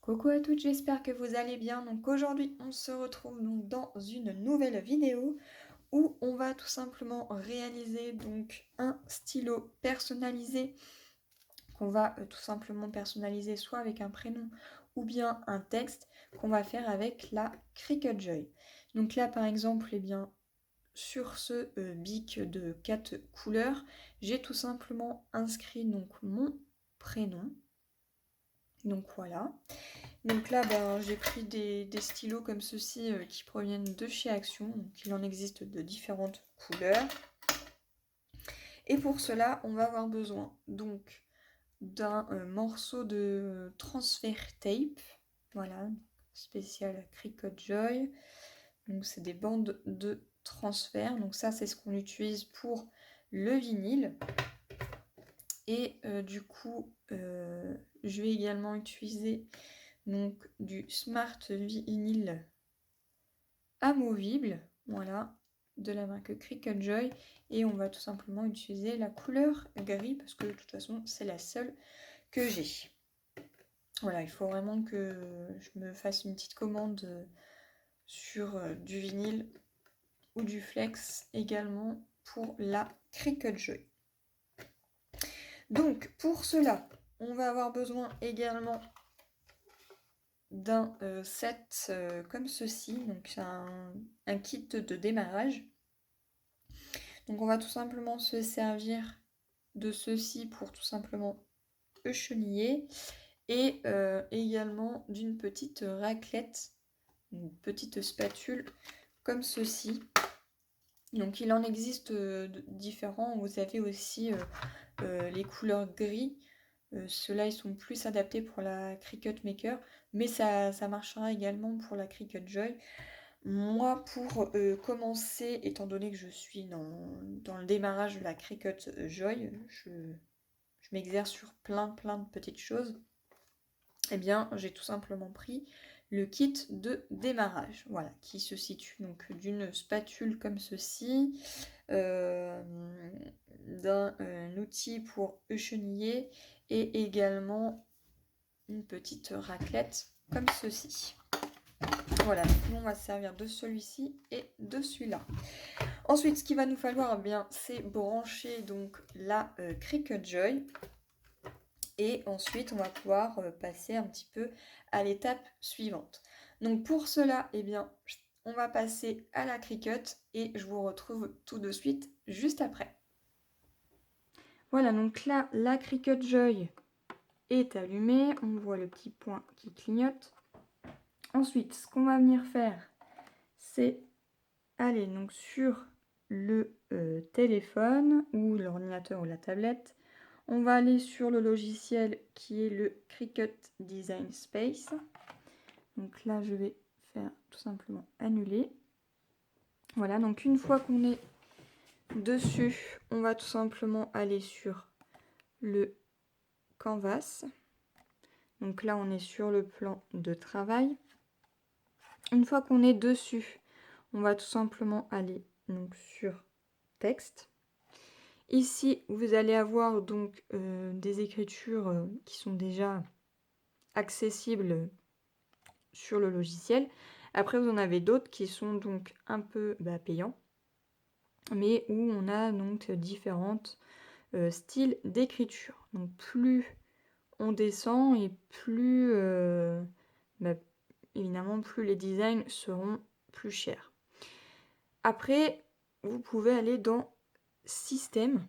Coucou à toutes, j'espère que vous allez bien. Donc aujourd'hui, on se retrouve donc dans une nouvelle vidéo où on va tout simplement réaliser donc un stylo personnalisé qu'on va tout simplement personnaliser soit avec un prénom ou bien un texte qu'on va faire avec la Cricut Joy. Donc là par exemple, eh bien sur ce bic de 4 couleurs, j'ai tout simplement inscrit donc mon prénom. Donc voilà. Donc là, j'ai pris des stylos comme ceci qui proviennent de chez Action. Donc il en existe de différentes couleurs. Et pour cela, on va avoir besoin donc d'un morceau de transfert tape. Voilà, spécial Cricut Joy. Donc c'est des bandes de transfert. Donc ça, c'est ce qu'on utilise pour le vinyle. Et du coup, je vais également utiliser donc du Smart Vinyl amovible, voilà, de la marque Cricut Joy. Et on va tout simplement utiliser la couleur gris parce que de toute façon, c'est la seule que j'ai. Voilà, il faut vraiment que je me fasse une petite commande sur du vinyle ou du flex également pour la Cricut Joy. Donc pour cela, on va avoir besoin également d'un set comme ceci. Donc c'est un kit de démarrage. Donc on va tout simplement se servir de ceci pour tout simplement cheniller et également d'une petite raclette, une petite spatule comme ceci. Donc il en existe différents. Vous avez aussi les couleurs gris. Ceux-là, ils sont plus adaptés pour la Cricut Maker, mais ça marchera également pour la Cricut Joy. Moi, pour commencer, étant donné que je suis dans le démarrage de la Cricut Joy, je m'exerce sur plein de petites choses, eh bien, j'ai tout simplement pris le kit de démarrage, voilà, qui se situe donc d'une spatule comme ceci, d'un outil pour cheniller et également une petite raclette comme ceci. Voilà, nous on va se servir de celui-ci et de celui-là. Ensuite, ce qu'il va nous falloir, eh bien, c'est brancher donc la Cricut Joy. Et ensuite, on va pouvoir passer un petit peu à l'étape suivante. Donc pour cela, eh bien, on va passer à la Cricut et je vous retrouve tout de suite juste après. Voilà, donc là, la Cricut Joy est allumée. On voit le petit point qui clignote. Ensuite, ce qu'on va venir faire, c'est aller donc sur le téléphone ou l'ordinateur ou la tablette. On va aller sur le logiciel qui est le Cricut Design Space. Donc là, je vais faire tout simplement annuler. Voilà, donc une fois qu'on est dessus, on va tout simplement aller sur le canvas. Donc là, on est sur le plan de travail. Une fois qu'on est dessus, on va tout simplement aller donc sur texte. Ici, vous allez avoir donc des écritures qui sont déjà accessibles sur le logiciel. Après, vous en avez d'autres qui sont donc un peu payants, mais où on a donc différents styles d'écriture. Donc plus on descend et plus, évidemment, plus les designs seront plus chers. Après, vous pouvez aller dans Système.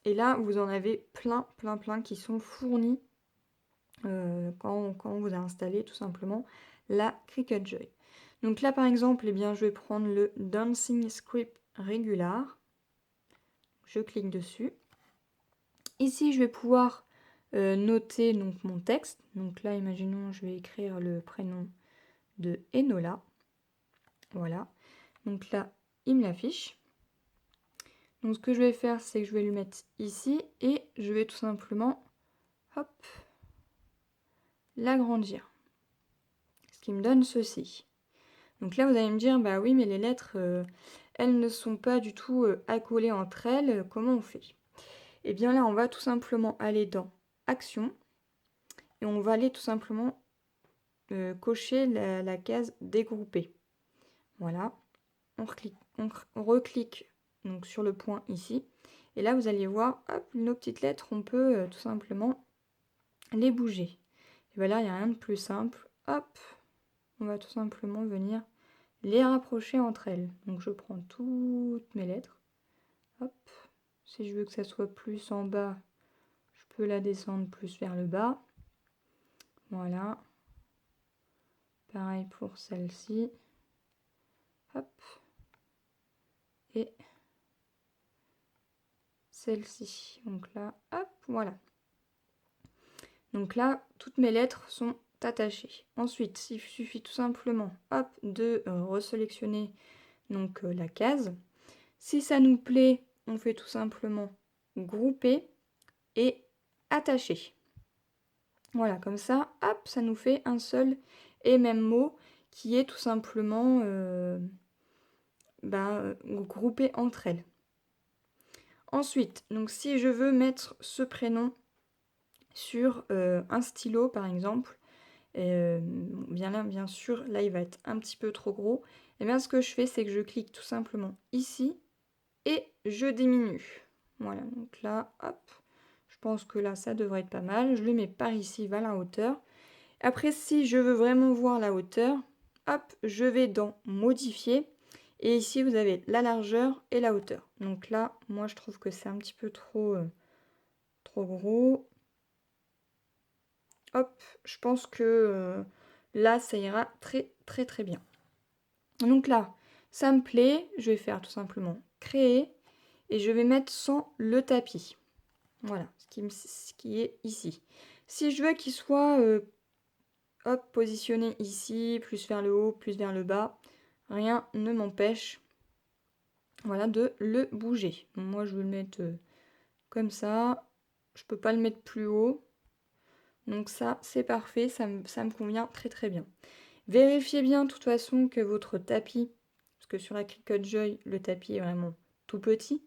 Et là, vous en avez plein qui sont fournis quand vous a installé tout simplement la Cricut Joy. Donc là, par exemple, eh bien, je vais prendre le Dancing Script Regular. Je clique dessus. Ici, je vais pouvoir noter donc, mon texte. Donc là, imaginons, je vais écrire le prénom de Enola. Voilà. Donc là, il me l'affiche. Donc ce que je vais faire, c'est que je vais le mettre ici et je vais tout simplement, hop, l'agrandir. Ce qui me donne ceci. Donc là, vous allez me dire, bah oui, mais les lettres, elles ne sont pas du tout accolées entre elles. Comment on fait? Et bien là, on va tout simplement aller dans Action et on va aller tout simplement cocher la case dégrouper. Voilà, on reclique donc sur le point ici. Et là, vous allez voir, hop, nos petites lettres, on peut tout simplement les bouger. Et bien là, il n'y a rien de plus simple. Hop, on va tout simplement venir les rapprocher entre elles. Donc je prends toutes mes lettres. Hop, si je veux que ça soit plus en bas, je peux la descendre plus vers le bas. Voilà. Pareil pour celle-ci. Hop. Et celle-ci. Donc là, hop, voilà. Donc là, toutes mes lettres sont attachées. Ensuite, il suffit tout simplement, hop, de resélectionner donc la case. Si ça nous plaît, on fait tout simplement grouper et attacher. Voilà, comme ça, hop, ça nous fait un seul et même mot qui est tout simplement groupé entre elles. Ensuite, donc si je veux mettre ce prénom sur un stylo par exemple, bien sûr, là il va être un petit peu trop gros, et bien ce que je fais c'est que je clique tout simplement ici et je diminue. Voilà, donc là, hop, je pense que là ça devrait être pas mal, je le mets par ici vers la hauteur. Après, si je veux vraiment voir la hauteur, hop, je vais dans modifier. Et ici, vous avez la largeur et la hauteur. Donc là, moi, je trouve que c'est un petit peu trop gros. Hop, je pense que là, ça ira très, très, très bien. Donc là, ça me plaît. Je vais faire tout simplement créer. Et je vais mettre sans le tapis. Voilà, ce qui est ici. Si je veux qu'il soit hop, positionné ici, plus vers le haut, plus vers le bas. Rien ne m'empêche, voilà, de le bouger. Donc moi, je vais le mettre comme ça. Je peux pas le mettre plus haut. Donc ça, c'est parfait. Ça me convient très très bien. Vérifiez bien, de toute façon, que votre tapis, parce que sur la Cricut Joy, le tapis est vraiment tout petit.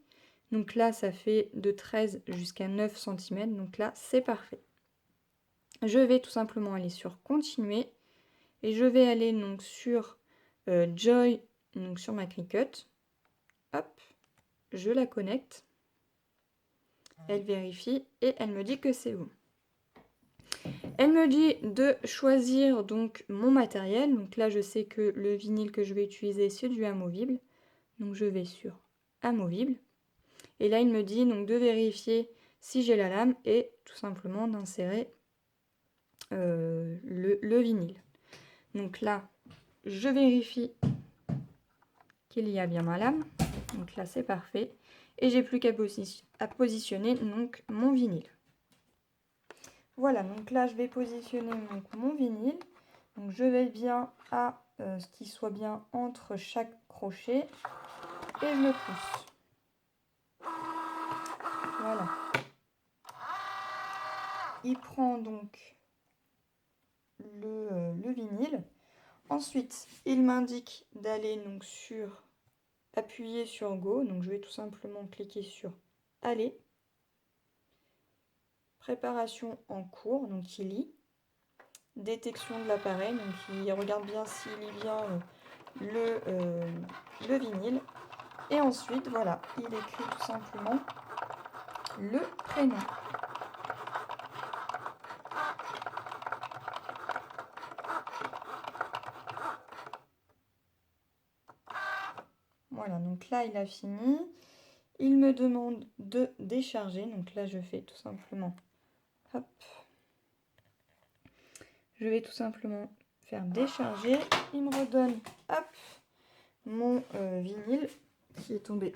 Donc là, ça fait de 13 jusqu'à 9 cm. Donc là, c'est parfait. Je vais tout simplement aller sur Continuer. Et je vais aller donc sur Joy, donc sur ma Cricut. Hop, je la connecte. Elle vérifie et elle me dit que c'est bon. Elle me dit de choisir donc mon matériel. Donc là, je sais que le vinyle que je vais utiliser, c'est du amovible. Donc je vais sur amovible. Et là, il me dit donc de vérifier si j'ai la lame et tout simplement d'insérer le vinyle. Donc là, je vérifie qu'il y a bien ma lame. Donc là, c'est parfait. Et j'ai plus qu'à positionner donc mon vinyle. Voilà, donc là, je vais positionner donc mon vinyle. Donc je vais bien à ce qui soit bien entre chaque crochet. Et je le pousse. Voilà. Il prend donc le vinyle. Ensuite, il m'indique d'aller donc sur appuyer sur Go. Donc je vais tout simplement cliquer sur Aller. Préparation en cours, donc il lit. Détection de l'appareil, donc il regarde bien s'il lit bien le vinyle. Et ensuite, voilà, il écrit tout simplement le prénom. Voilà, donc là, il a fini. Il me demande de décharger. Donc là, je fais tout simplement, hop. Je vais tout simplement faire décharger. Il me redonne, hop, mon vinyle qui est tombé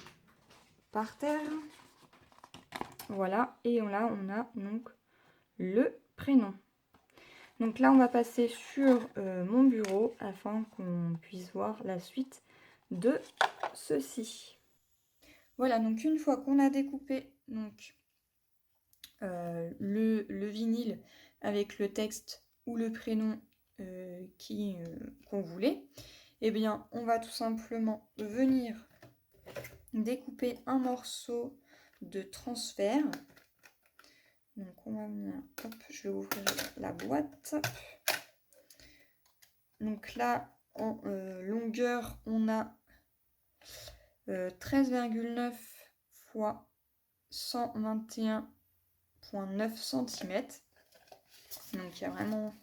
par terre. Voilà, et là, on a donc le prénom. Donc là, on va passer sur mon bureau afin qu'on puisse voir la suite de ceci. Voilà, donc une fois qu'on a découpé donc, le vinyle avec le texte ou le prénom qu'on voulait, eh bien, on va tout simplement venir découper un morceau de transfert. Donc on va venir, hop, je vais ouvrir la boîte. Donc là, en longueur, on a 13,9 fois 121,9 cm. Donc il y a vraiment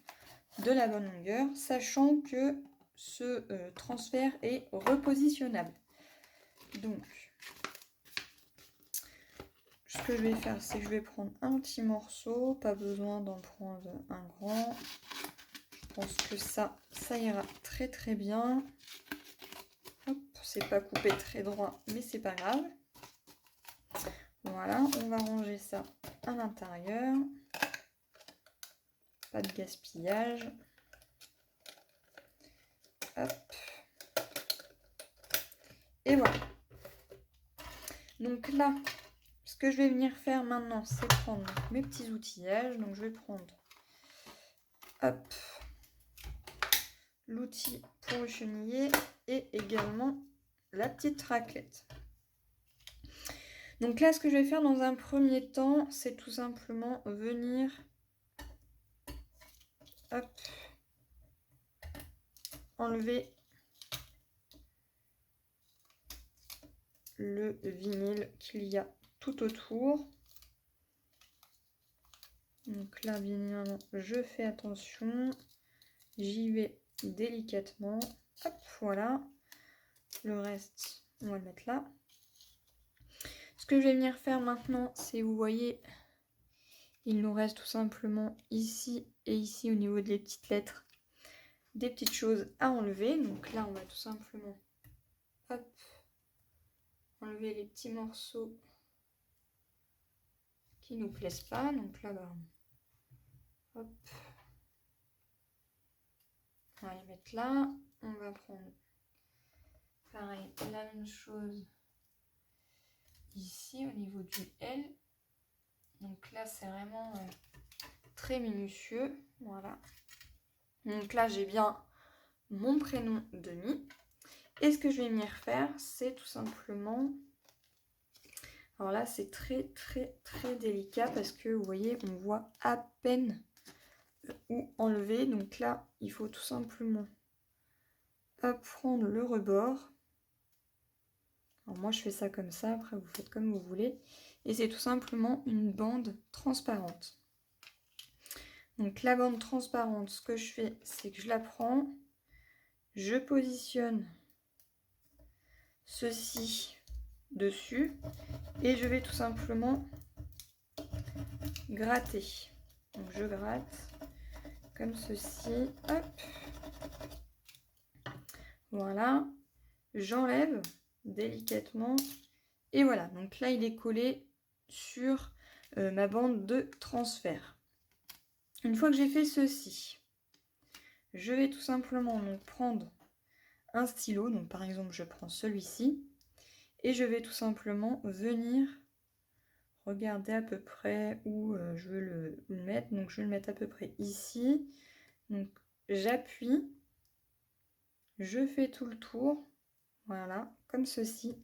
de la bonne longueur, sachant que ce transfert est repositionnable. Donc, ce que je vais faire, c'est que je vais prendre un petit morceau, pas besoin d'en prendre un grand. Je pense que ça ira très très bien. Hop, c'est pas coupé très droit, mais c'est pas grave. Voilà, on va ranger ça à l'intérieur. Pas de gaspillage. Hop. Et voilà. Donc là, ce que je vais venir faire maintenant, c'est prendre mes petits outillages. Donc je vais prendre l'outil pour le cheniller et également la petite raclette. Donc là, ce que je vais faire dans un premier temps, c'est tout simplement venir enlever le vinyle qu'il y a tout autour. Donc là, bien évidemment, je fais attention. J'y vais délicatement. Hop, voilà. Le reste, on va le mettre là. Ce que je vais venir faire maintenant, c'est, vous voyez, il nous reste tout simplement ici et ici au niveau des petites lettres, des petites choses à enlever. Donc là, on va tout simplement enlever les petits morceaux qui nous plaisent pas. Donc là, hop. On va les mettre là. On va prendre pareil, la même chose ici au niveau du L. Donc là, c'est vraiment très minutieux. Voilà. Donc là, j'ai bien mon prénom Denis. Et ce que je vais venir faire, c'est tout simplement... Alors là, c'est très très très délicat parce que vous voyez, on voit à peine où enlever. Donc là, il faut tout simplement prendre le rebord. Alors moi, je fais ça comme ça. Après, vous faites comme vous voulez. Et c'est tout simplement une bande transparente. Donc la bande transparente, ce que je fais, c'est que je la prends. Je positionne ceci dessus. Et je vais tout simplement gratter. Donc je gratte comme ceci. Hop. Voilà. J'enlève délicatement. Et voilà. Donc là, il est collé sur ma bande de transfert. Une fois que j'ai fait ceci, je vais tout simplement donc prendre un stylo. Donc par exemple, je prends celui-ci. Et je vais tout simplement venir regarder à peu près où je veux le mettre. Donc je vais le mettre à peu près ici. Donc j'appuie. Je fais tout le tour. Voilà, comme ceci.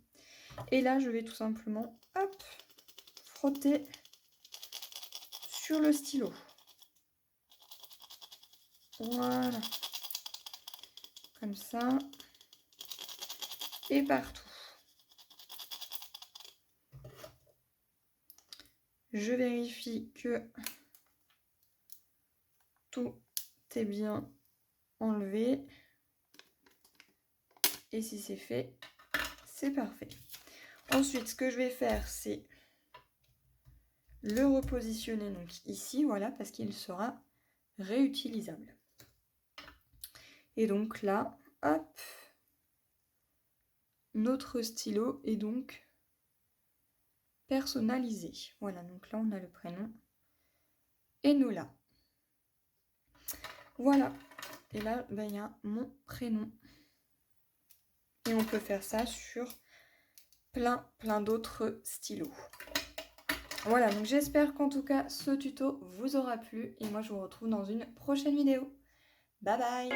Et là, je vais tout simplement frotter sur le stylo. Voilà. Comme ça. Et partout. Je vérifie que tout est bien enlevé. Et si c'est fait, c'est parfait. Ensuite, ce que je vais faire, c'est le repositionner donc ici, voilà, parce qu'il sera réutilisable. Et donc là, hop, notre stylo est donc personnalisé. Voilà, donc là on a le prénom et nous là. Voilà, et là il y a mon prénom. Et on peut faire ça sur plein d'autres stylos. Voilà, donc j'espère qu'en tout cas ce tuto vous aura plu et moi je vous retrouve dans une prochaine vidéo. Bye bye.